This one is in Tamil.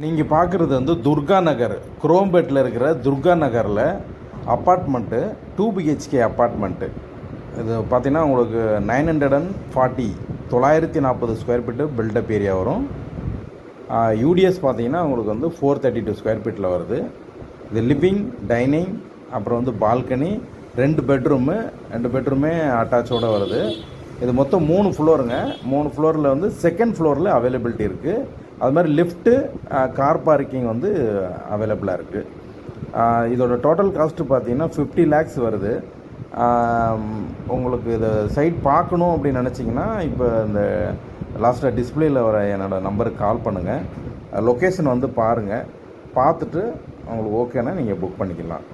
நீங்கள் பார்க்குறது வந்து துர்கா நகர், குரோம்பேட்டில் இருக்கிற துர்கா நகரில் அப்பார்ட்மெண்ட்டு, 2 பிஹெச்கே அப்பார்ட்மெண்ட்டு. இது பார்த்தீங்கன்னா உங்களுக்கு 940 940 ஸ்கொயர் ஃபீட்டு பில்டப் ஏரியா வரும். யூடிஎஸ் பார்த்தீங்கன்னா உங்களுக்கு வந்து 432 ஸ்கொயர் ஃபீட்டில் வருது. இது லிவிங், டைனிங், அப்புறம் வந்து பால்கனி, 2 பெட்ரூமே அட்டாச்சோடு வருது. இது மொத்தம் 3 ஃப்ளோருங்க. 3 ஃப்ளோரில் வந்து செகண்ட் ஃப்ளோரில் அவைலபிலிட்டி இருக்குது. அது மாதிரி லிஃப்ட்டு, கார் பார்க்கிங் வந்து அவைலபிளாக இருக்குது. இதோட டோட்டல் காஸ்ட்டு பார்த்தீங்கன்னா 50 lakhs வருது. உங்களுக்கு இதை சைட் பார்க்கணும் அப்படின்னு நினச்சிங்கன்னா இப்போ இந்த லாஸ்ட்டாக டிஸ்பிளேயில் வர என்னோடய நம்பருக்கு கால் பண்ணுங்கள். லொக்கேஷன் வந்து பாருங்கள். பார்த்துட்டு உங்களுக்கு ஓகேனா நீங்கள் புக் பண்ணிக்கலாம்.